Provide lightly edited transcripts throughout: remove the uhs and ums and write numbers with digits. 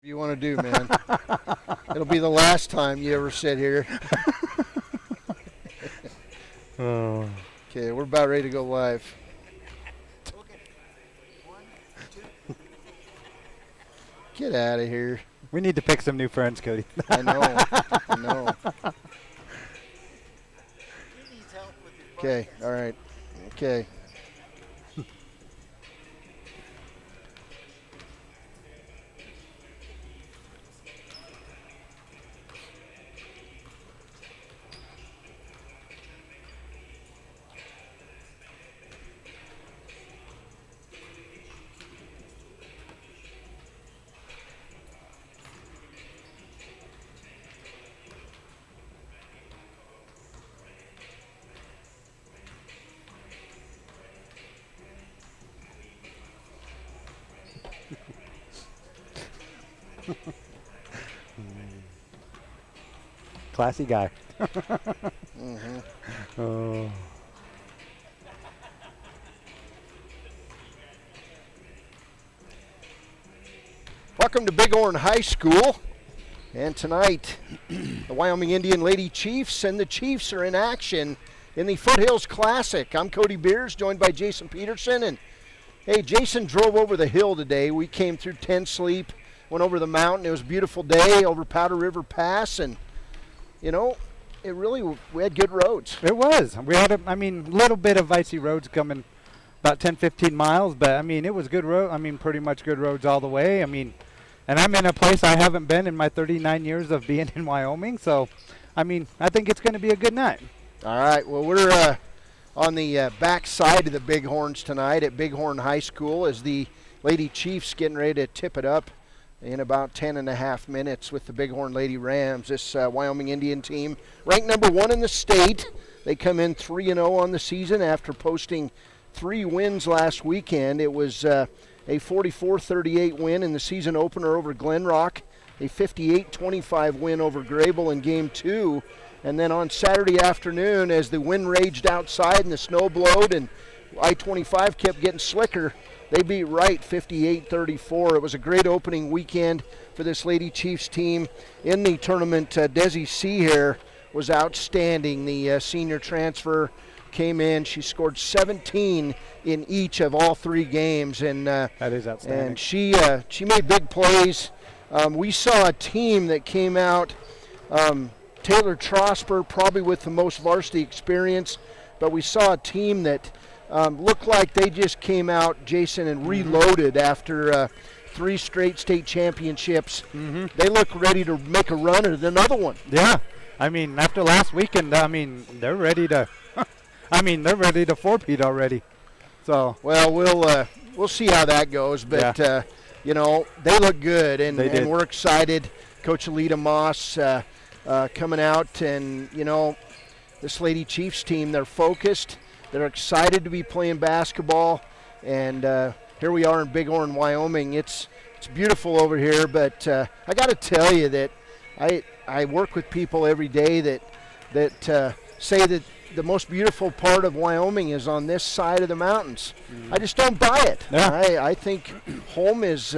You want to do, man? It'll be the last time you ever sit here. Oh. Okay, we're about ready to go live. Get out of here. We need to pick some new friends, Cody. I know. Okay, all right. Okay. Classy guy. Mm-hmm. Oh. Welcome to Bighorn High School. And tonight, the Wyoming Indian Lady Chiefs and the Chiefs are in action in the Foothills Classic. I'm Cody Beers, joined by Jason Peterson. And hey, Jason drove over the hill today. We came through Ten Sleep, went over the mountain. It was a beautiful day over Powder River Pass, and you know, we had good roads. It was. We had a little bit of icy roads coming about 10, 15 miles, but it was good road. Pretty much good roads all the way. And I'm in a place I haven't been in my 39 years of being in Wyoming, so I think it's going to be a good night. All right. Well, we're on the back side of the Bighorns tonight at Bighorn High School as the Lady Chiefs getting ready to tip it up in about 10 and a half minutes with the Bighorn Lady Rams. This Wyoming Indian team, ranked number 1 in the state. They come in 3-0 on the season after posting 3 wins last weekend. It was a 44-38 win in the season opener over Glen Rock, a 58-25 win over Grable in Game 2. And then on Saturday afternoon, as the wind raged outside and the snow blowed and I-25 kept getting slicker, they beat Wright 58-34. It was a great opening weekend for this Lady Chiefs team in the tournament. Desi Seahair was outstanding. The senior transfer came in. She scored 17 in each of all 3 games, and that is outstanding. And she made big plays. We saw a team that came out. Taylor Trosper probably with the most varsity experience, but we saw a team that looked like they just came out, Jason, and reloaded after 3 straight state championships. Mm-hmm. They look ready to make a run at another one. Yeah, after last weekend, they're ready to. They're ready to 4-peat already. So well, we'll see how that goes, but yeah. They look good, and we're excited. Coach Alita Moss coming out, and this Lady Chiefs team, they're focused. They're excited to be playing basketball, and here we are in Bighorn, Wyoming. It's beautiful over here, but I got to tell you that I work with people every day that say that the most beautiful part of Wyoming is on this side of the mountains. I just don't buy it. Yeah. I think home is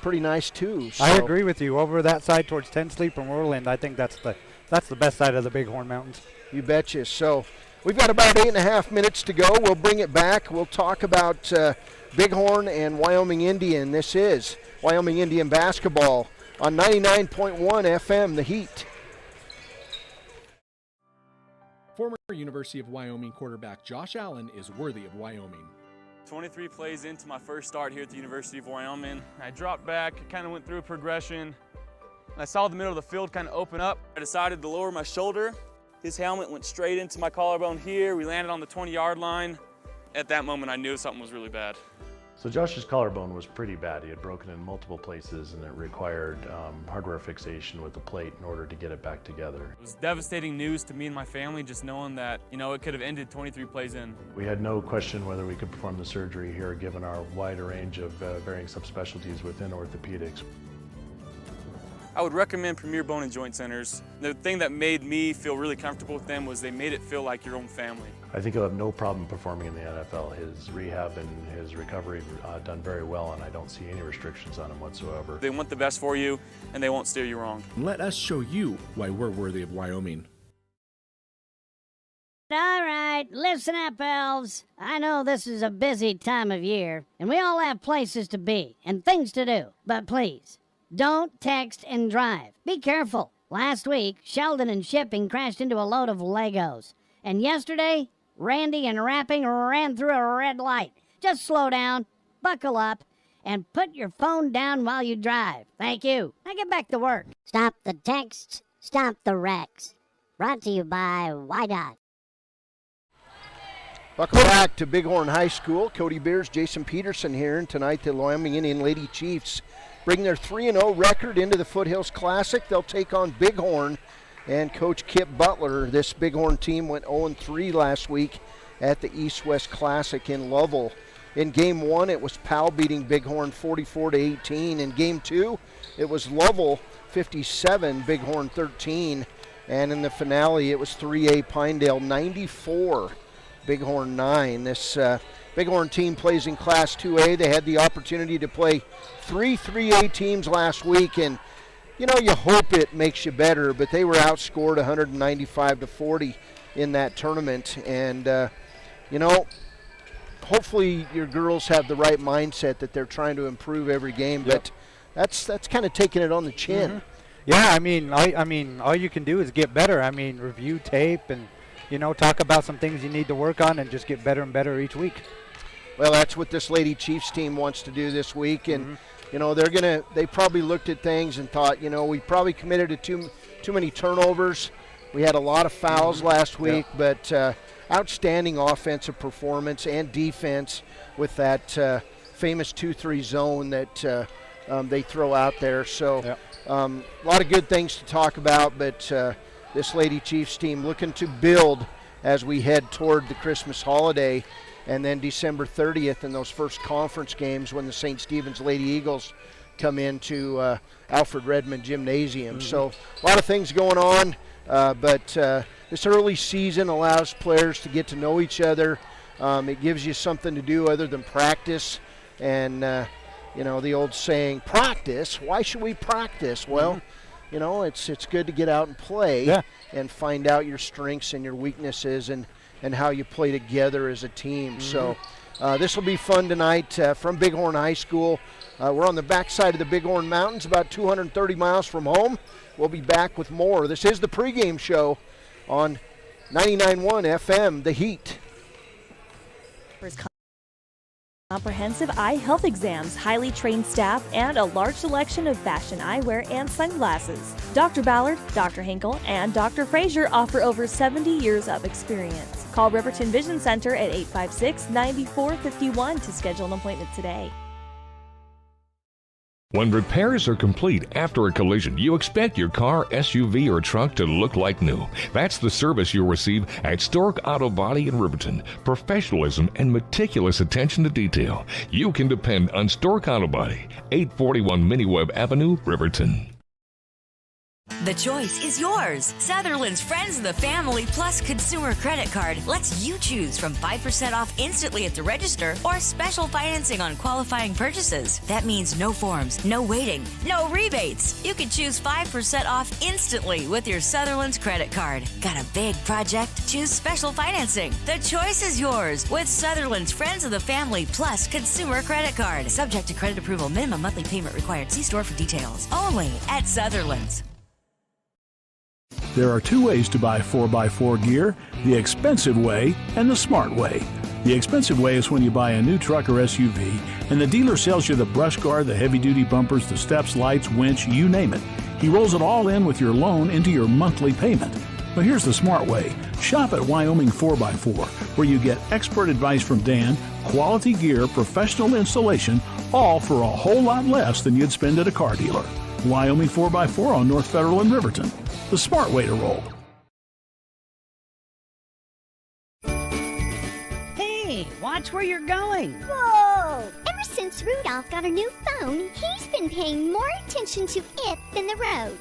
pretty nice too. So. I agree with you. Over that side towards Ten Sleep and Whirlwind, I think that's the best side of the Bighorn Mountains. You betcha. So we've got about 8.5 minutes to go. We'll bring it back. We'll talk about Bighorn and Wyoming Indian. This is Wyoming Indian basketball on 99.1 FM, The Heat. Former University of Wyoming quarterback Josh Allen is worthy of Wyoming. 23 plays into my first start here at the University of Wyoming. I dropped back, kind of went through a progression. I saw the middle of the field kind of open up. I decided to lower my shoulder. His helmet went straight into my collarbone here. We landed on the 20-yard line. At that moment, I knew something was really bad. So Josh's collarbone was pretty bad. He had broken in multiple places, and it required hardware fixation with the plate in order to get it back together. It was devastating news to me and my family, just knowing that, it could have ended 23 plays in. We had no question whether we could perform the surgery here, given our wide range of varying subspecialties within orthopedics. I would recommend Premier Bone and Joint Centers. The thing that made me feel really comfortable with them was they made it feel like your own family. I think he'll have no problem performing in the NFL. His rehab and his recovery done very well, and I don't see any restrictions on him whatsoever. They want the best for you, and they won't steer you wrong. Let us show you why we're worthy of Wyoming. All right, listen up, elves. I know this is a busy time of year, and we all have places to be and things to do. But please, don't text and drive. Be careful. Last week, Sheldon and Shipping crashed into a load of Legos. And yesterday, Randy and Rapping ran through a red light. Just slow down, buckle up, and put your phone down while you drive. Thank you. Now get back to work. Stop the texts, stop the wrecks. Brought to you by YDOT. Welcome back to Bighorn High School. Cody Beers, Jason Peterson here, and tonight the Wyoming Indian Lady Chiefs bring their 3-0 record into the Foothills Classic. They'll take on Bighorn and Coach Kip Butler. This Bighorn team went 0-3 last week at the East-West Classic in Lovell. In Game 1, it was Powell beating Bighorn 44-18. In Game 2, it was Lovell 57, Bighorn 13. And in the finale, it was 3A Pinedale 94. Bighorn 9. This Bighorn team plays in Class 2A. They had the opportunity to play 3 3A teams last week, and you know, you hope it makes you better, but they were outscored 195-40 in that tournament. And you know, hopefully your girls have the right mindset that they're trying to improve every game. Yep. But that's kind of taking it on the chin. Mm-hmm. Yeah, I mean, all you can do is get better. I mean, review tape and, you know, talk about some things you need to work on and just get better and better each week. Well, that's what this Lady Chiefs team wants to do this week, and you know, they probably looked at things and thought, you know, we probably committed to too many turnovers. We had a lot of fouls last week, but outstanding offensive performance and defense with that famous 2-3 zone that they throw out there. So a lot of good things to talk about, but this Lady Chiefs team looking to build as we head toward the Christmas holiday, and then December 30th in those first conference games when the St. Stephen's Lady Eagles come into Alfred Redmond Gymnasium. So a lot of things going on, but this early season allows players to get to know each other. It gives you something to do other than practice, and you know, the old saying, practice, why should we practice? Well, you know, it's good to get out and play and find out your strengths and your weaknesses and how you play together as a team. So this will be fun tonight from Bighorn High School. We're on the backside of the Bighorn Mountains, about 230 miles from home. We'll be back with more. This is the pregame show on 99.1 FM, The Heat. Comprehensive eye health exams, highly trained staff, and a large selection of fashion eyewear and sunglasses. Dr. Ballard, Dr. Hinkle, and Dr. Frazier offer over 70 years of experience. Call Riverton Vision Center at 856-9451 to schedule an appointment today. When repairs are complete after a collision, you expect your car, SUV, or truck to look like new. That's the service you'll receive at Stork Auto Body in Riverton. Professionalism and meticulous attention to detail. You can depend on Stork Auto Body, 841 Miniweb Avenue, Riverton. The choice is yours. Sutherland's Friends of the Family Plus Consumer Credit Card lets you choose from 5% off instantly at the register or special financing on qualifying purchases. That means no forms, no waiting, no rebates. You can choose 5% off instantly with your Sutherland's credit card. Got a big project? Choose special financing. The choice is yours with Sutherland's Friends of the Family Plus Consumer Credit Card. Subject to credit approval. Minimum monthly payment required. See store for details. Only at Sutherland's. There are two ways to buy 4x4 gear, the expensive way and the smart way. The expensive way is when you buy a new truck or SUV and the dealer sells you the brush guard, the heavy-duty bumpers, the steps, lights, winch, you name it. He rolls it all in with your loan into your monthly payment. But here's the smart way. Shop at Wyoming 4x4, where you get expert advice from Dan, quality gear, professional installation, all for a whole lot less than you'd spend at a car dealer. Wyoming 4x4 on North Federal in Riverton. The smart way to roll. Hey, watch where you're going. Whoa! Ever since Rudolph got a new phone, he's been paying more attention to it than the road.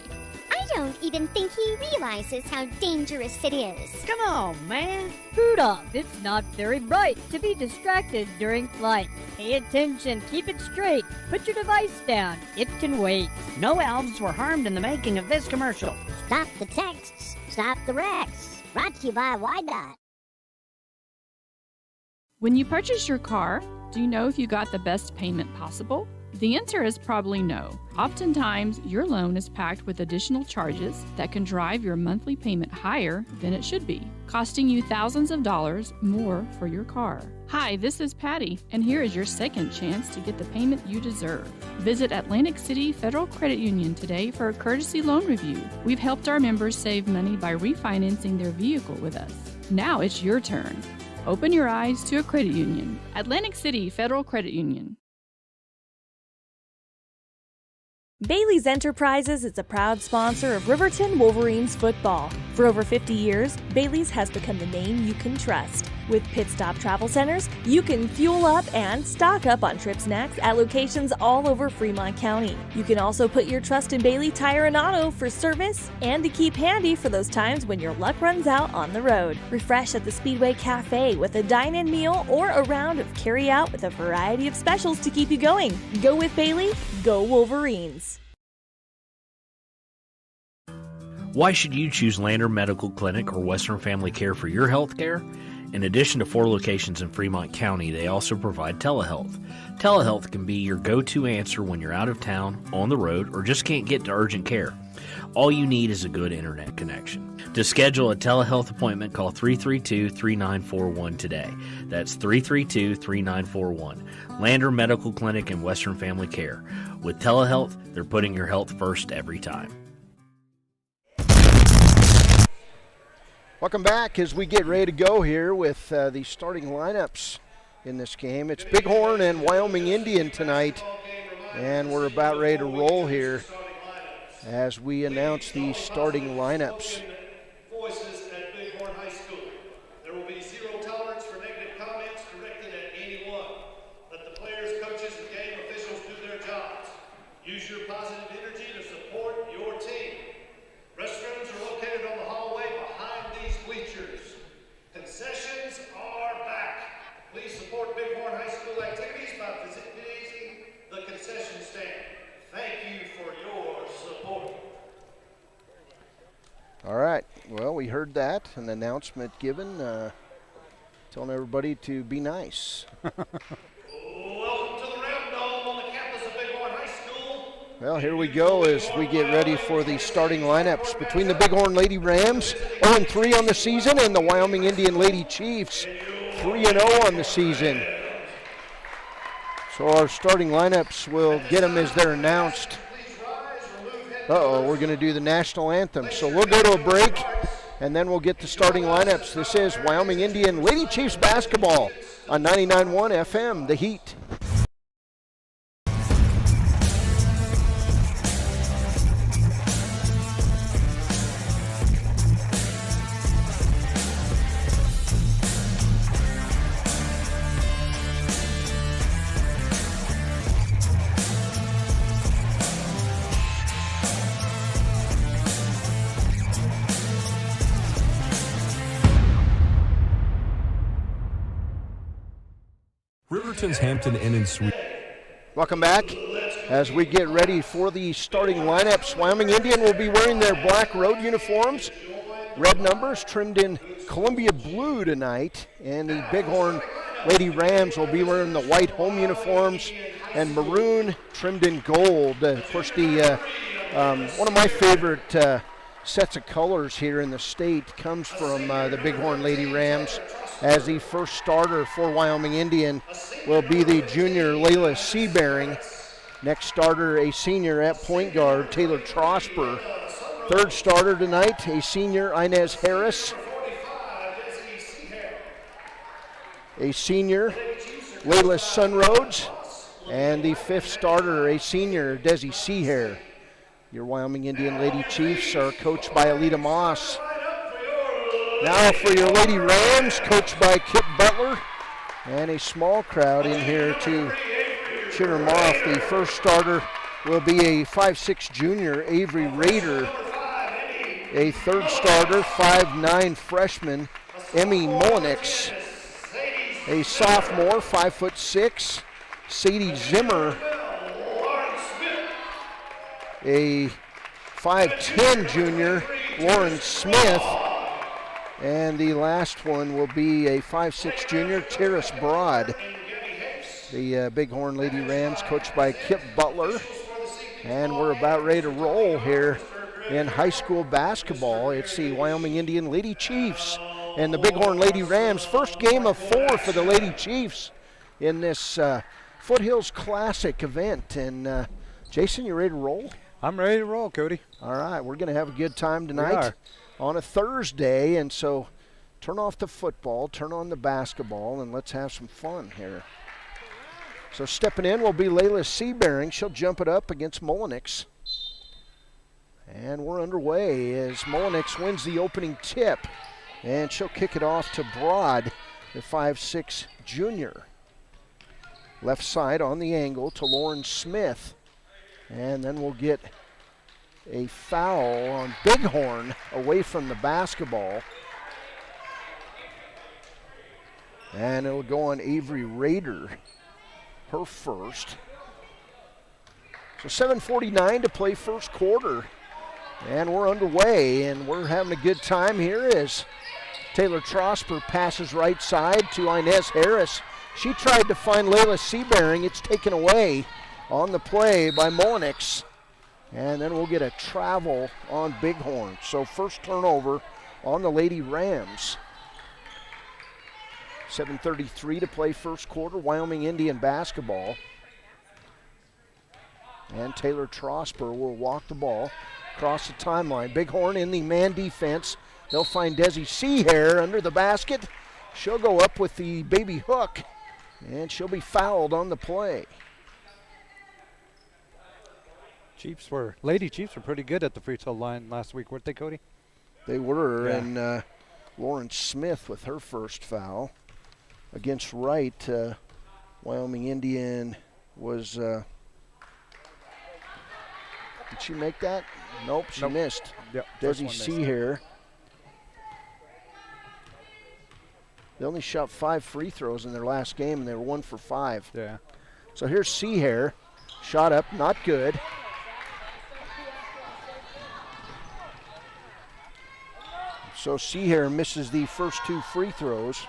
I don't even think he realizes how dangerous it is. Come on, man. Rudolph, it's not very bright to be distracted during flight. Pay attention, keep it straight. Put your device down. It can wait. No elves were harmed in the making of this commercial. Stop the texts, stop the wrecks. Brought to you by YDOT. When you purchase your car, do you know if you got the best payment possible? The answer is probably no. Oftentimes, your loan is packed with additional charges that can drive your monthly payment higher than it should be, costing you thousands of dollars more for your car. Hi, this is Patty, and here is your second chance to get the payment you deserve. Visit Atlantic City Federal Credit Union today for a courtesy loan review. We've helped our members save money by refinancing their vehicle with us. Now it's your turn. Open your eyes to a credit union. Atlantic City Federal Credit Union. Bailey's Enterprises is a proud sponsor of Riverton Wolverines football. For over 50 years, Bailey's has become the name you can trust. With Pit Stop Travel Centers, you can fuel up and stock up on trip snacks at locations all over Fremont County. You can also put your trust in Bailey Tire and Auto for service and to keep handy for those times when your luck runs out on the road. Refresh at the Speedway Cafe with a dine-in meal or a round of carry-out with a variety of specials to keep you going. Go with Bailey, go Wolverines. Why should you choose Lander Medical Clinic or Western Family Care for your health care? In addition to 4 locations in Fremont County, they also provide telehealth. Telehealth can be your go-to answer when you're out of town, on the road, or just can't get to urgent care. All you need is a good internet connection. To schedule a telehealth appointment, call 332-3941 today. That's 332-3941. Lander Medical Clinic and Western Family Care. With telehealth, they're putting your health first every time. Welcome back as we get ready to go here with the starting lineups in this game. It's Bighorn and Wyoming Indian tonight, and we're about ready to roll here as we announce the starting lineups. Voices at Bighorn High School. There will be zero tolerance for negative comments directed at anyone. Let the players, coaches, and game officials do their jobs. Use your positive energy to support your team. Restrooms are located on the hallway behind these bleachers. Concessions are back. Please support Bighorn High School activities by visiting the concession stand. Thank you for your support. All right, well, we heard that, an announcement given, telling everybody to be nice. Welcome to the Ram Dome on the campus of Bighorn High School. Well, here we go as we get ready for the starting lineups between the Bighorn Lady Rams, 0-3 on the season, and the Wyoming Indian Lady Chiefs, 3-0 on the season. So our starting lineups, will get them as they're announced. Uh-oh, we're going to do the national anthem. So we'll go to a break, and then we'll get the starting lineups. This is Wyoming Indian Lady Chiefs basketball on 99.1 FM, The Heat. Riverton's Hampton Inn and Suite. Welcome back as we get ready for the starting lineups. Wyoming Indian will be wearing their black road uniforms, red numbers trimmed in Columbia blue tonight, and the Bighorn Lady Rams will be wearing the white home uniforms and maroon trimmed in gold. Of course, the one of my favorite sets of colors here in the state comes from the Bighorn Lady Rams, as the first starter for Wyoming Indian will be the junior Layla Seabearing. Next starter, a senior at point guard, Taylor Trosper. Third starter tonight, a senior, Inez Harris. A senior, Layla Sunroads. And the fifth starter, a senior, Desi Seahair. Your Wyoming Indian Lady Chiefs are coached by Alita Moss. Now for your Lady Rams, coached by Kip Butler. And a small crowd in here to cheer them off. The first starter will be a 5'6" junior, Avery Rader. A third starter, 5'9" freshman, Emmy Mullenix. A sophomore, 5'6", Sadie Zimmer. A 5'10" junior, Lauren Smith. And the last one will be a 5'6" junior, Terrace Broad. The Bighorn Lady Rams, coached by Kip Butler. And we're about ready to roll here in high school basketball. It's the Wyoming Indian Lady Chiefs and the Bighorn Lady Rams. First game of 4 for the Lady Chiefs in this Foothills Classic event. And Jason, you ready to roll? I'm ready to roll, Cody. All right, we're going to have a good time tonight on a Thursday. And so turn off the football, turn on the basketball, and let's have some fun here. So stepping in will be Layla Seabearing. She'll jump it up against Mullenix. And we're underway as Mullenix wins the opening tip. And she'll kick it off to Broad, the 5'6" junior. Left side on the angle to Lauren Smith. And then we'll get a foul on Bighorn away from the basketball. And it'll go on Avery Rader, her first. So 7:49 to play first quarter. And we're underway, and we're having a good time here as Taylor Trosper passes right side to Inez Harris. She tried to find Layla Seabearing. It's taken away on the play by Mullenix. And then we'll get a travel on Bighorn. So first turnover on the Lady Rams. 7:33 to play first quarter, Wyoming Indian basketball. And Taylor Trosper will walk the ball across the timeline. Bighorn in the man defense. They'll find Desi Seahair under the basket. She'll go up with the baby hook, and she'll be fouled on the play. Lady Chiefs were pretty good at the free throw line last week, weren't they, Cody? They were, Yeah. and Lauren Smith with her first foul. Against Wright, Wyoming Indian was, did she make that? Nope, she missed. Yep, Desi Seahair. They only shot 5 free throws in their last game, and they were 1 for 5. Yeah. So here's Seahair. Shot up, not good. So Seahair misses the first 2 free throws.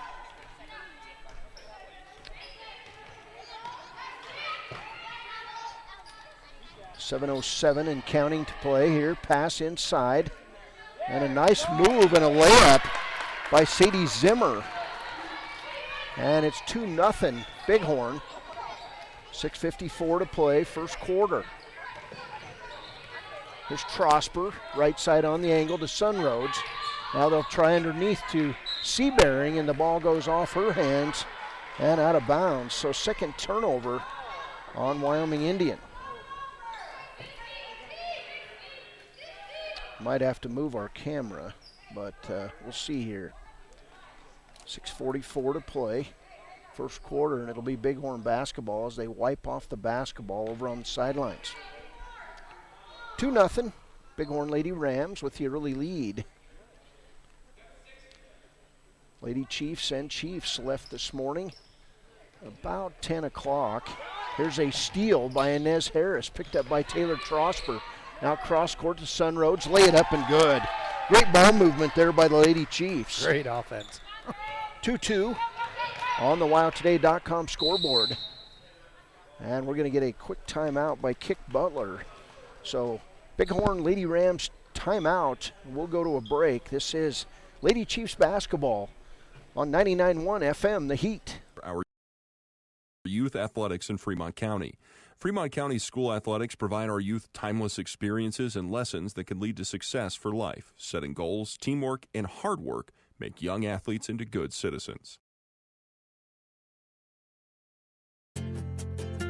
.707 and counting to play here. Pass inside. And a nice move and a layup by Sadie Zimmer. And it's 2-0 Bighorn. 6:54 to play, first quarter. Here's Trosper, right side on the angle to Sunroads. Now they'll try underneath to Seabearing, and the ball goes off her hands and out of bounds. So second turnover on Wyoming Indian. Might have to move our camera, but we'll see here. 6:44 to play, first quarter, and it'll be Bighorn basketball as they wipe off the basketball over on the sidelines. 2-0, Bighorn Lady Rams with the early lead. Lady Chiefs and Chiefs left this morning about 10 o'clock. Here's a steal by Inez Harris, picked up by Taylor Trosper. Now cross court to Sunroads, lay it up and good. Great ball movement there by the Lady Chiefs. Great offense. 2-2 on the WyoToday.com scoreboard. And we're going to get a quick timeout by Kick Butler. So Bighorn Lady Rams timeout. We'll go to a break. This is Lady Chiefs basketball on 99.1 FM, The Heat. Our youth athletics in Fremont County. Fremont County School Athletics provide our youth timeless experiences and lessons that can lead to success for life. Setting goals, teamwork, and hard work make young athletes into good citizens.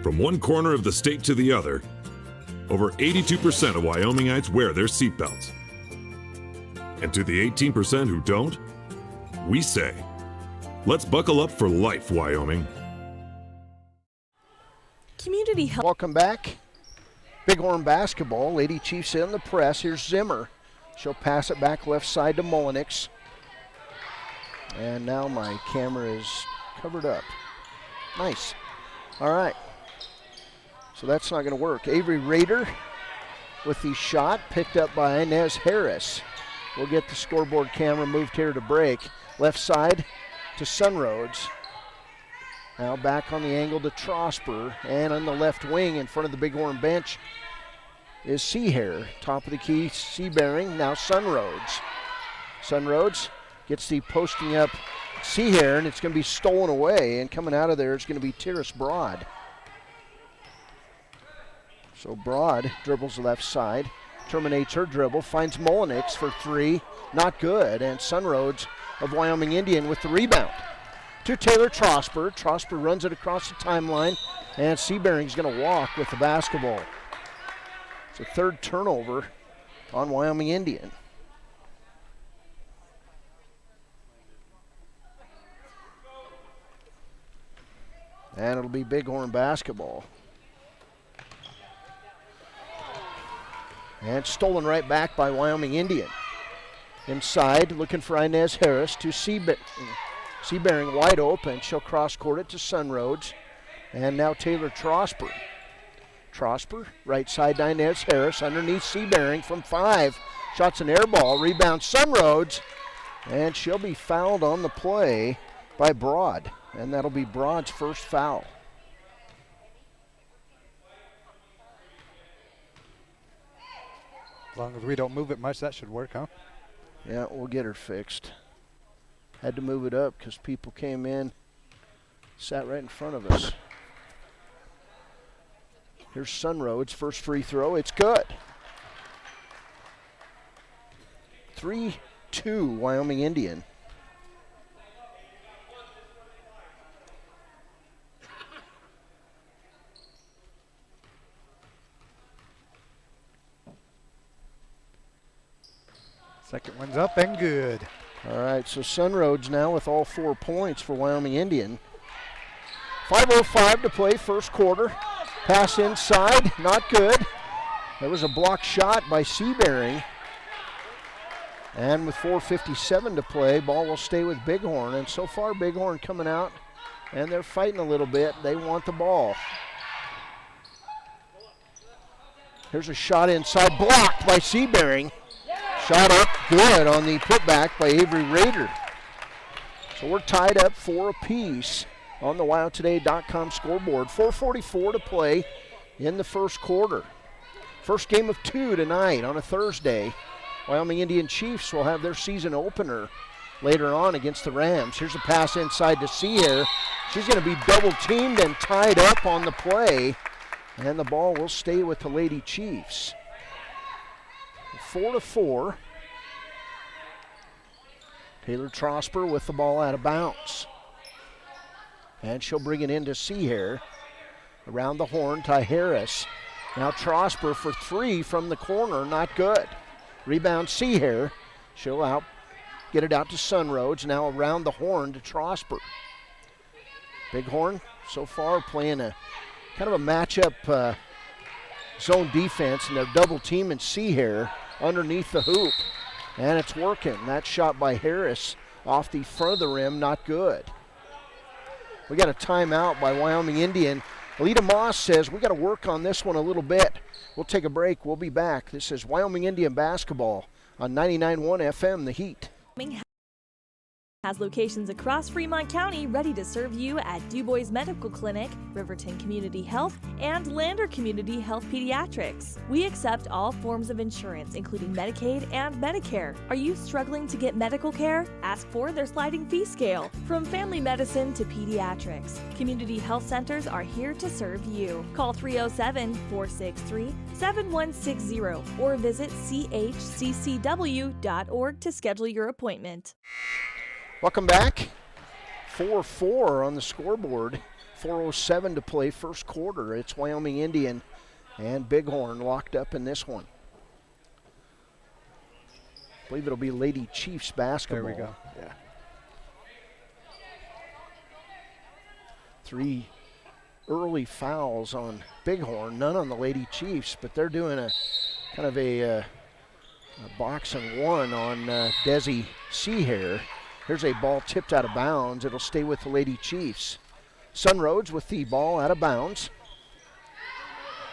From one corner of the state to the other, over 82% of Wyomingites wear their seatbelts. And to the 18% who don't, we say, let's buckle up for life, Wyoming. Community Health. Welcome back. Bighorn basketball. Lady Chiefs in the press. Here's Zimmer. She'll pass it back left side to Mullenix. And now my camera is covered up. Nice. All right. So that's not going to work. Avery Rader with the shot picked up by Inez Harris. We'll get the scoreboard camera moved here to break. Left side to Sunroads. Now back on the angle to Trosper. And on the left wing in front of the Bighorn bench is Seahair. Top of the key, Seabearing. Now Sunroads. Sunroads gets the posting up Seahair, and it's going to be stolen away. And coming out of there is going to be Tyrus Broad. So Broad dribbles the left side, terminates her dribble, finds Mullenix for three. Not good. And Sunroads of Wyoming Indian with the rebound. To Taylor Trosper. Trosper runs it across the timeline, and Seabearing's going to walk with the basketball. It's a third turnover on Wyoming Indian. And it'll be Bighorn basketball. And stolen right back by Wyoming Indian. Inside, looking for Inez Harris to Seabearing wide open. She'll cross court it to Sunroads. And now Taylor Trosper. Trosper, right side to Inez Harris, underneath Seabearing from 5. Shots an air ball, rebound Sunroads. And she'll be fouled on the play by Broad. And that'll be Broad's first foul. As long as we don't move it much, that should work, huh? Yeah, we'll get her fixed. Had to move it up because people came in, sat right in front of us. Here's Sunroads, first free throw. It's good. 3-2 Wyoming Indian. Second one's up and good. All right, so Sunroads now with all 4 points for Wyoming Indian. 5:05 to play, first quarter. Pass inside, not good. There was a blocked shot by Seabearing. And with 4:57 to play, ball will stay with Bighorn. And so far, Bighorn coming out, and they're fighting a little bit. They want the ball. Here's a shot inside, blocked by Seabearing. Shot up good on the putback by Avery Rader. So we're tied up 4 apiece on the WyoToday.com scoreboard. 4:44 to play in the first quarter. First game of 2 tonight on a Thursday. Wyoming Indian Chiefs will have their season opener later on against the Rams. Here's a pass inside to Seahair. She's going to be double teamed and tied up on the play. And the ball will stay with the Lady Chiefs. 4-4. Taylor Trosper with the ball out of bounds. And she'll bring it into Seahair. Around the horn, Ty Harris. Now Trosper for 3 from the corner, not good. Rebound Seahair. She'll get it out to Sunroads. Now around the horn to Trosper. Bighorn so far playing a kind of a matchup zone defense, and they're double teaming Seahair underneath the hoop. And it's working. That shot by Harris off the front of the rim, not good. We got a timeout by Wyoming Indian. Alita Moss says we got to work on this one a little bit. We'll take a break. We'll be back. This is Wyoming Indian basketball on 99.1 FM, The Heat. Has locations across Fremont County ready to serve you at DuBois Medical Clinic, Riverton Community Health, and Lander Community Health Pediatrics. We accept all forms of insurance, including Medicaid and Medicare. Are you struggling to get medical care? Ask for their sliding fee scale. From family medicine to pediatrics, community health centers are here to serve you. Call 307-463-7160 or visit chccw.org to schedule your appointment. Welcome back. 4-4 on the scoreboard. 4:07 to play first quarter. It's Wyoming Indian and Bighorn locked up in this one. I believe it'll be Lady Chiefs basketball. There we go. Yeah. early fouls on Bighorn, none on the Lady Chiefs, but they're doing a kind of a box and one on Desi Seahair. Here's a ball tipped out of bounds. It'll stay with the Lady Chiefs. Sunroads with the ball out of bounds.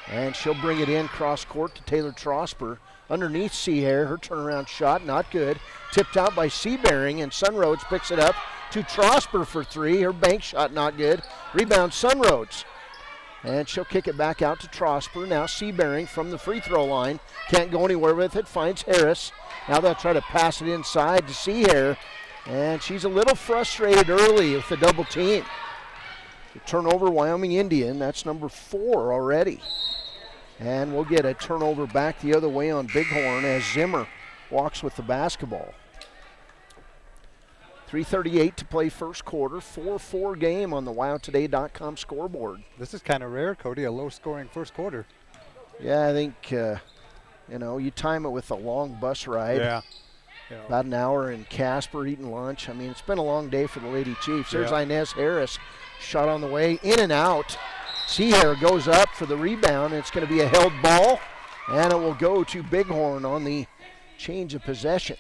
And she'll bring it in cross court to Taylor Trosper. Underneath Seahair, her turnaround shot, not good. Tipped out by Seabearing, and Sunroads picks it up to Trosper for three. Her bank shot, not good. Rebound, Sunroads. And she'll kick it back out to Trosper. Now Seabearing from the free throw line. Can't go anywhere with it, finds Harris. Now they'll try to pass it inside to Seahair. And she's a little frustrated early with the double team. The turnover, Wyoming Indian, that's number 4 already. And we'll get a turnover back the other way on Bighorn as Zimmer walks with the basketball. 3:38 to play first quarter, 4-4 game on the WyoToday.com scoreboard. This is kind of rare, Cody, a low-scoring first quarter. Yeah, I think, you time it with a long bus ride. Yeah. About an hour in Casper eating lunch. I mean, it's been a long day for the Lady Chiefs. There's Inez Harris, shot on the way, in and out. Seahair goes up for the rebound, and it's going to be a held ball, and it will go to Bighorn on the change of possession.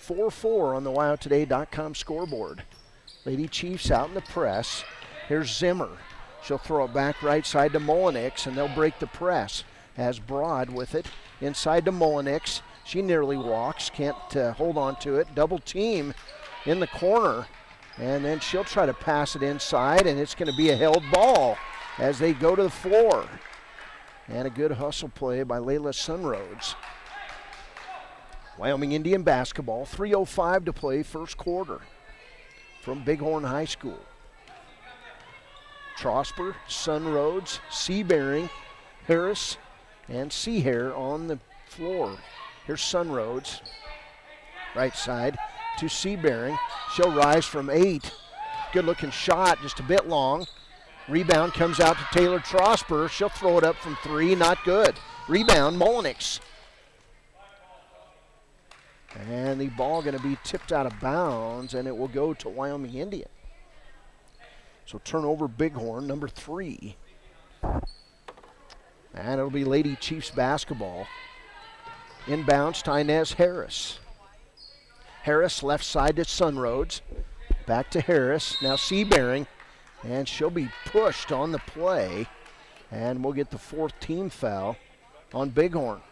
4-4 on the WyoToday.com scoreboard. Lady Chiefs out in the press. Here's Zimmer. She'll throw it back right side to Molinix, and they'll break the press. Has Broad with it inside to Molinix. She nearly walks, can't hold on to it. Double team in the corner, and then she'll try to pass it inside, and it's going to be a held ball as they go to the floor. And a good hustle play by Layla Sunroads. Wyoming Indian basketball, 3:05 to play first quarter from Bighorn High School. Trosper, Sunroads, Seabearing, Harris, and Seahair on the floor. Here's Sunroads, right side to Seabearing. She'll rise from 8. Good looking shot, just a bit long. Rebound comes out to Taylor Trosper. She'll throw it up from 3, not good. Rebound, Molinix. And the ball going to be tipped out of bounds, and it will go to Wyoming Indian. So turnover Bighorn, number 3. And it'll be Lady Chiefs basketball. Inbounds to Inez Harris. Harris left side to Sunroads. Back to Harris. Now Seabearing. And she'll be pushed on the play. And we'll get the 4th team foul on Bighorn.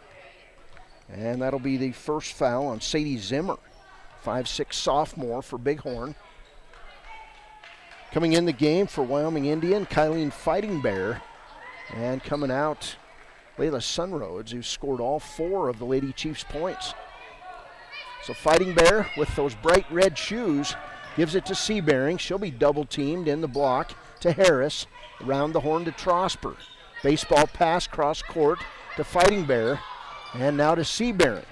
And that'll be the first foul on Sadie Zimmer. 5'6" sophomore for Bighorn. Coming in the game for Wyoming Indian, Kylene Fighting Bear. And coming out, Layla Sunroads, who scored all 4 of the Lady Chiefs points. So Fighting Bear with those bright red shoes gives it to Seabearing. She'll be double teamed in the block to Harris. Around the horn to Trosper. Baseball pass cross court to Fighting Bear. And now to Seabearing.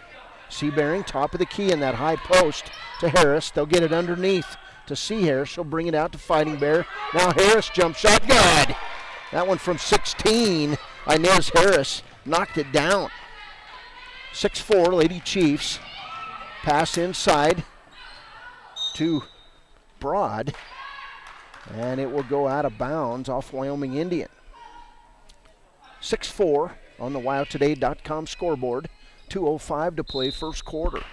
Seabearing top of the key in that high post to Harris. They'll get it underneath to Seahair. She'll bring it out to Fighting Bear. Now Harris jump shot, good! That one from 16. Inez Harris knocked it down. 6'4", Lady Chiefs. Pass inside to Broad. And it will go out of bounds off Wyoming Indian. 6-4 on the WyoToday.com scoreboard. 2:05 to play first quarter.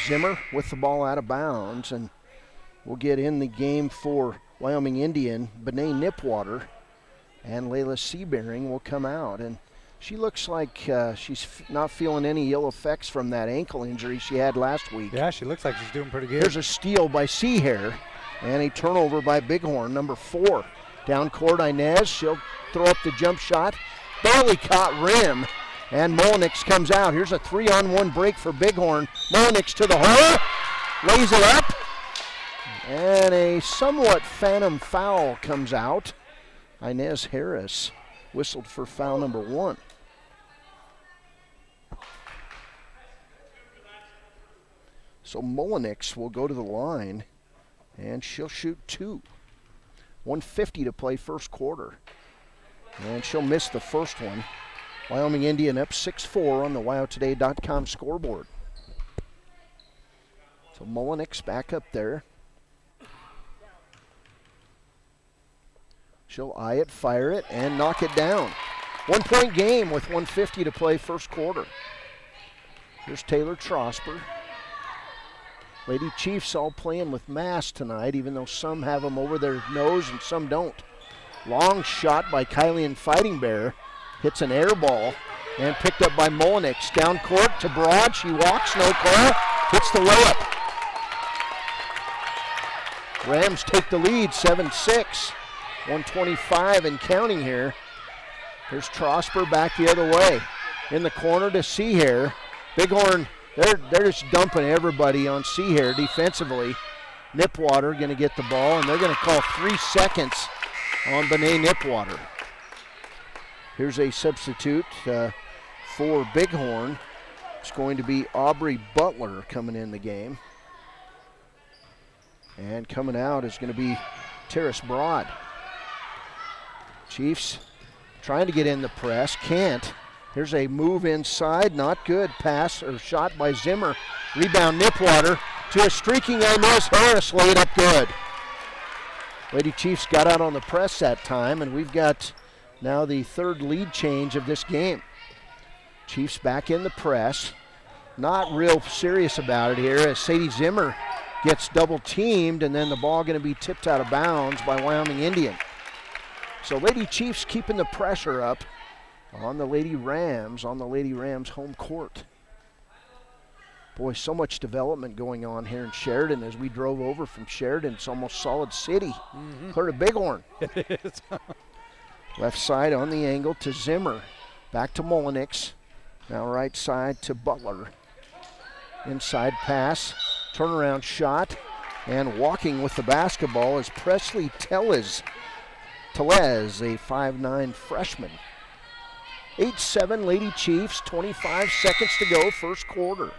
Zimmer with the ball out of bounds, and we'll get in the game for Wyoming Indian. Benet Nipwater and Layla Seabearing will come out, and she looks like she's not feeling any ill effects from that ankle injury she had last week. Yeah, she looks like she's doing pretty good. Here's a steal by Seahair and a turnover by Bighorn, number 4. Down court, Inez. She'll throw up the jump shot. Barely caught rim. And Molinix comes out. Here's a 3-on-1 break for Bighorn. Molinix to the hole. Lays it up. And a somewhat phantom foul comes out. Inez Harris whistled for foul number 1. So Molinix will go to the line, and she'll shoot 2. 1:50 to play first quarter. And she'll miss the first one. Wyoming Indian up 6-4 on the WyoToday.com scoreboard. So Molinix back up there. She'll eye it, fire it, and knock it down. 1 point game with 1:50 to play first quarter. Here's Taylor Trosper. Lady Chiefs all playing with masks tonight, even though some have them over their nose and some don't. Long shot by Kylie Fighting Bear. Hits an air ball and picked up by Molinix. Down court to Broad. She walks, no call. Hits the layup. Rams take the lead, 7-6. 125 and counting here. Here's Trosper back the other way. In the corner to Seahair. Bighorn, they're just dumping everybody on Seahair defensively. Nipwater going to get the ball, and they're going to call 3 seconds on Bené Nipwater. Here's a substitute for Bighorn. It's going to be Aubrey Butler coming in the game. And coming out is going to be Terrace Broad. Chiefs trying to get in the press, can't. Here's a move inside, not good. Pass or shot by Zimmer. Rebound Nipwater to a streaking Inez Harris, laid up good. Lady Chiefs got out on the press that time, and we've got now the third lead change of this game. Chiefs back in the press. Not real serious about it here as Sadie Zimmer gets double teamed, and then the ball going to be tipped out of bounds by Wyoming Indian. So Lady Chiefs keeping the pressure up on the Lady Rams home court. Boy, so much development going on here in Sheridan. As we drove over from Sheridan, it's almost Solid City. Clear to Bighorn. It is. Left side on the angle to Zimmer. Back to Molinix. Now right side to Butler. Inside pass. Turnaround shot. And walking with the basketball is Presley Tellez, a 5'9" freshman. 8-7 Lady Chiefs, 25 seconds to go, first quarter.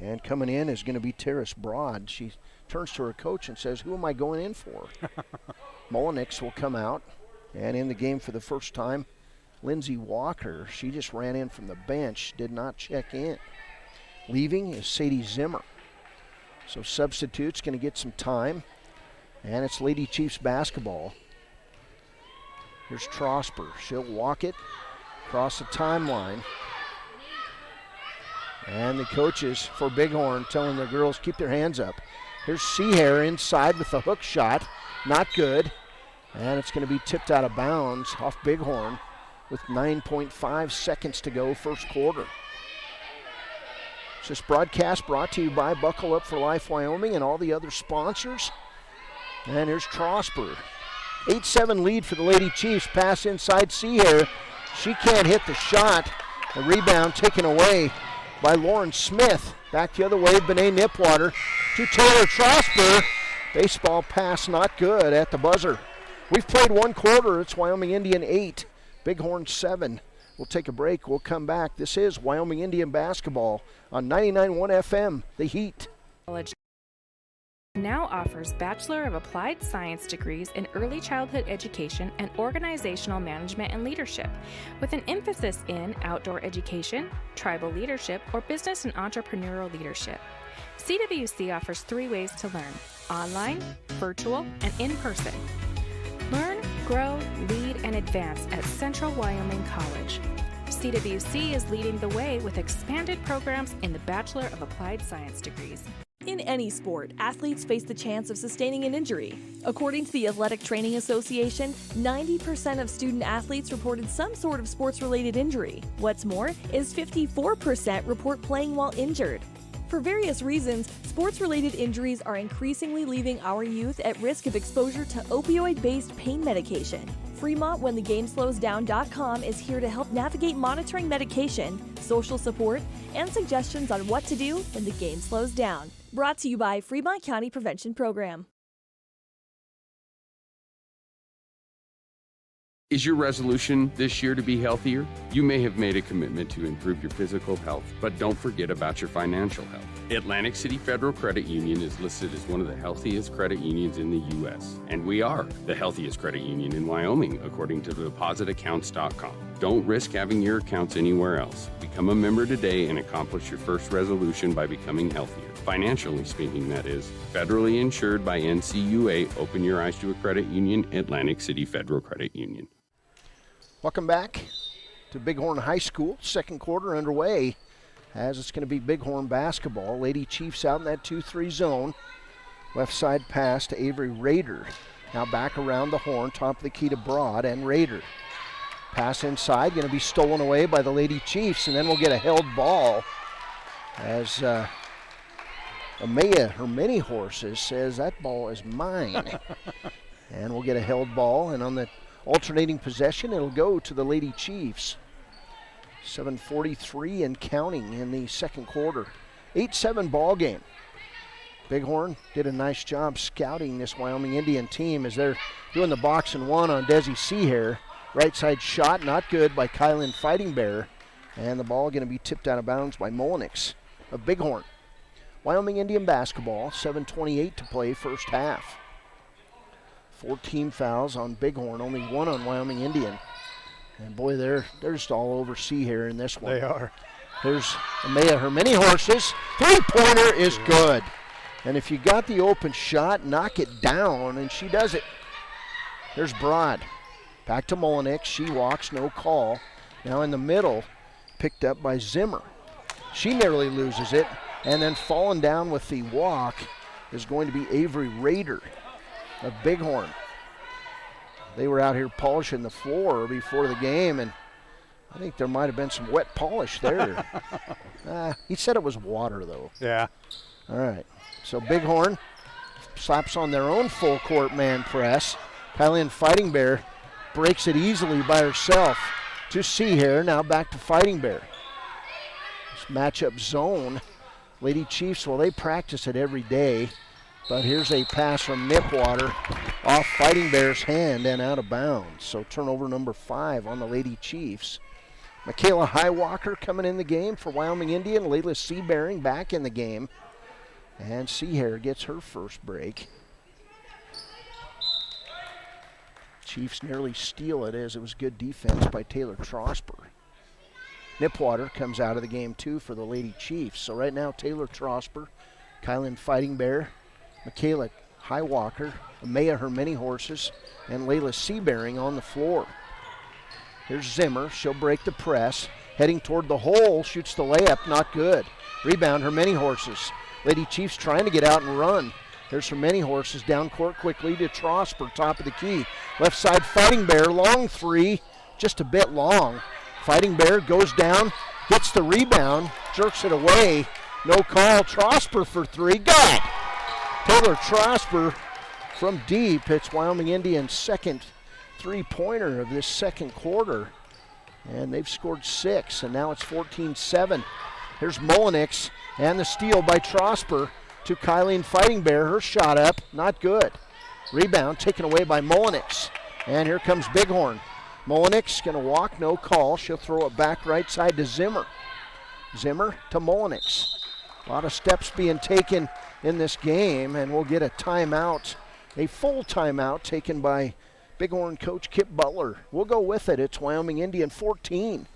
And coming in is going to be Terrace Broad. She turns to her coach and says, "Who am I going in for?" Molinix will come out. And in the game for the first time, Lindsay Walker. She just ran in from the bench, did not check in. Leaving is Sadie Zimmer. So substitute's going to get some time. And it's Lady Chiefs basketball. Here's Trosper. She'll walk it across the timeline. And the coaches for Bighorn telling their girls keep their hands up. Here's Seahair inside with the hook shot. Not good. And it's going to be tipped out of bounds off Bighorn with 9.5 seconds to go, first quarter. This broadcast brought to you by Buckle Up for Life Wyoming and all the other sponsors. And here's Trosper. 8-7 lead for the Lady Chiefs. Pass inside Seahair. She can't hit the shot. The rebound taken away by Lauren Smith. Back the other way, Bené Nipwater to Taylor Trosper. Baseball pass not good at the buzzer. We've played one quarter. It's Wyoming Indian 8, Bighorn 7. We'll take a break. We'll come back. This is Wyoming Indian basketball on 99.1 FM, The Heat. College now offers Bachelor of Applied Science degrees in Early Childhood Education and Organizational Management and Leadership, with an emphasis in outdoor education, tribal leadership, or business and entrepreneurial leadership. CWC offers 3 ways to learn: online, virtual, and in person. Learn, grow, lead, and advance at Central Wyoming College. CWC is leading the way with expanded programs in the Bachelor of Applied Science degrees. In any sport, athletes face the chance of sustaining an injury. According to the Athletic Training Association, 90% of student athletes reported some sort of sports-related injury. What's more is 54% report playing while injured. For various reasons, sports-related injuries are increasingly leaving our youth at risk of exposure to opioid-based pain medication. Fremont WhenTheGameSlowsDown.com is here to help navigate monitoring medication, social support, and suggestions on what to do when the game slows down. Brought to you by Fremont County Prevention Program. Is your resolution this year to be healthier? You may have made a commitment to improve your physical health, but don't forget about your financial health. Atlantic City Federal Credit Union is listed as one of the healthiest credit unions in the U.S., and we are the healthiest credit union in Wyoming, according to depositaccounts.com. Don't risk having your accounts anywhere else. Become a member today and accomplish your first resolution by becoming healthier. Financially speaking, that is. Federally insured by NCUA. Open your eyes to a credit union. Atlantic City Federal Credit Union. Welcome back to Bighorn High School. Second quarter underway as it's going to be Bighorn basketball. Lady Chiefs out in that 2-3 zone. Left side pass to Avery Rader. Now back around the horn, top of the key to Broad and Rader. Pass inside, going to be stolen away by the Lady Chiefs, and then we'll get a held ball as Amaya, her mini horses, says that ball is mine. And we'll get a held ball, and on the alternating possession, it'll go to the Lady Chiefs. 7:43 and counting in the second quarter. 8-7 ball game. Bighorn did a nice job scouting this Wyoming Indian team as they're doing the box and one on Desi Seahair. Right side shot, not good by Kylan Fighting Bear. And the ball going to be tipped out of bounds by Molinix of Bighorn. Wyoming Indian basketball, 7:28 to play first half. 14 fouls on Bighorn, only one on Wyoming Indian. And boy, they're just all over Seahair in this one. They are. There's Amaya, her mini horses. Three-pointer is good. And if you got the open shot, knock it down, and she does it. There's Broad. Back to Molinix. She walks, no call. Now in the middle, picked up by Zimmer. She nearly loses it. And then falling down with the walk is going to be Avery Rader of Bighorn. They were out here polishing the floor before the game, and I think there might have been some wet polish there. He said it was water, though. Yeah. All right. So Bighorn slaps on their own full court man press. Kylan Fighting Bear breaks it easily by herself to Seahair. Now back to Fighting Bear. This matchup zone. Lady Chiefs, well, they practice it every day. But here's a pass from Nipwater off Fighting Bear's hand and out of bounds. So turnover number 5 on the Lady Chiefs. Michaela Highwalker coming in the game for Wyoming Indian. Layla Seabearing back in the game. And Seahair gets her first break. Chiefs nearly steal it as it was good defense by Taylor Trosper. Nipwater comes out of the game too for the Lady Chiefs. So right now Taylor Trosper, Kylan Fighting Bear, Michaela Highwalker, Amaya her mini horses, and Layla Seabearing on the floor. Here's Zimmer. She'll break the press. Heading toward the hole, shoots the layup, not good. Rebound, her many horses. Lady Chiefs trying to get out and run. There's her many horses down court quickly to Trosper, top of the key. Left side, Fighting Bear, long three, just a bit long. Fighting Bear goes down, gets the rebound, jerks it away. No call, Trosper for three, good! Taylor Trosper from deep. It's Wyoming Indians' second three-pointer of this second quarter. And they've scored 6, and now it's 14-7. Here's Molinix, and the steal by Trosper to Kylan Fighting Bear. Her shot up, not good. Rebound taken away by Molinix. And here comes Bighorn. Molinix going to walk, no call. She'll throw it back right side to Zimmer. Zimmer to Molinix. A lot of steps being taken in this game, and we'll get a timeout, a full timeout taken by Bighorn coach Kip Butler. We'll go with it. It's Wyoming Indian 14.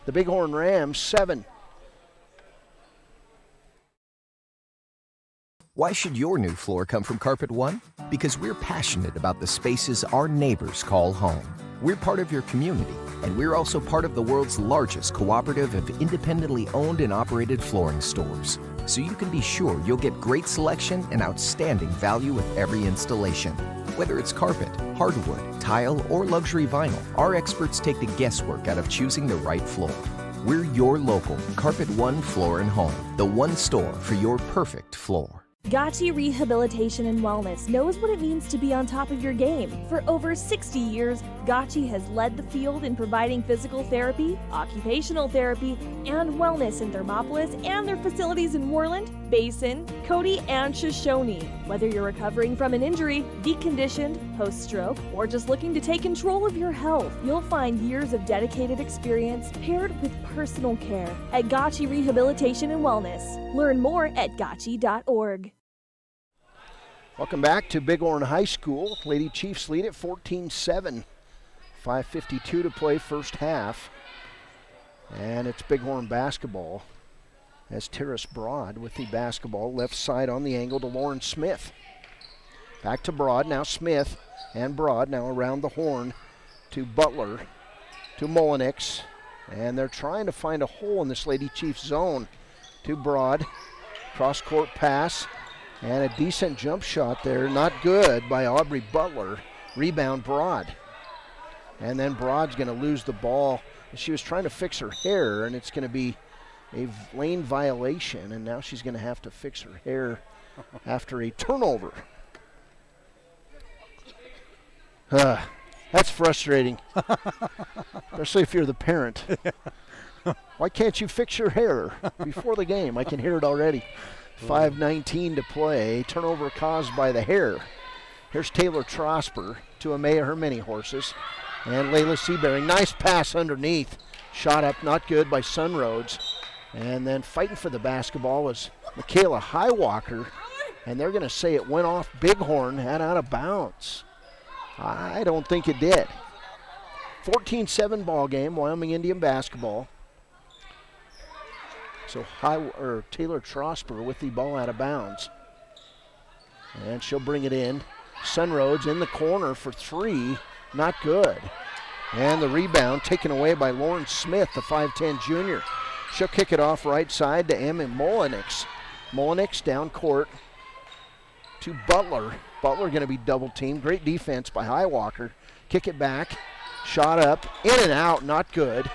The Bighorn Rams 7. Why should your new floor come from Carpet One? Because we're passionate about the spaces our neighbors call home. We're part of your community, and we're also part of the world's largest cooperative of independently owned and operated flooring stores. So you can be sure you'll get great selection and outstanding value with every installation. Whether it's carpet, hardwood, tile, or luxury vinyl, our experts take the guesswork out of choosing the right floor. We're your local Carpet One Floor and Home, the one store for your perfect floor. Gotchi Rehabilitation and Wellness knows what it means to be on top of your game. For over 60 years, Gotchi has led the field in providing physical therapy, occupational therapy, and wellness in Thermopolis and their facilities in Worland, Basin, Cody, and Shoshone. Whether you're recovering from an injury, deconditioned, post-stroke, or just looking to take control of your health, you'll find years of dedicated experience paired with personal care at Gotchi Rehabilitation and Wellness. Learn more at gotchi.org. Welcome back to Bighorn High School. Lady Chiefs lead at 14-7. 5:52 to play first half. And it's Bighorn basketball as Terrace Broad with the basketball left side on the angle to Lauren Smith. Back to Broad, now Smith and Broad now around the horn to Butler, to Molinix. And they're trying to find a hole in this Lady Chiefs zone to Broad. Cross-court pass and a decent jump shot there. Not good by Aubrey Butler. Rebound Broad. And then Broad's going to lose the ball. She was trying to fix her hair, and it's going to be a lane violation, and now she's going to have to fix her hair after a turnover. That's frustrating, especially if you're the parent. Why can't you fix your hair before the game? I can hear it already. 5:19 to play. Turnover caused by the hair. Here's Taylor Trosper to Amaya her mini horses. And Layla Seabearing. Nice pass underneath. Shot up, not good by Sunroads. And then fighting for the basketball was Michaela Highwalker. And they're going to say it went off Bighorn and out of bounds. I don't think it did. 14-7 ball game, Wyoming Indian basketball. So Taylor Trosper with the ball out of bounds. And she'll bring it in. Sunroads in the corner for three. Not good. And the rebound taken away by Lauren Smith, the 5'10 junior. She'll kick it off right side to Emma Molinix. Molinix down court to Butler. Butler going to be double teamed. Great defense by Highwalker. Kick it back. Shot up. In and out. Not good.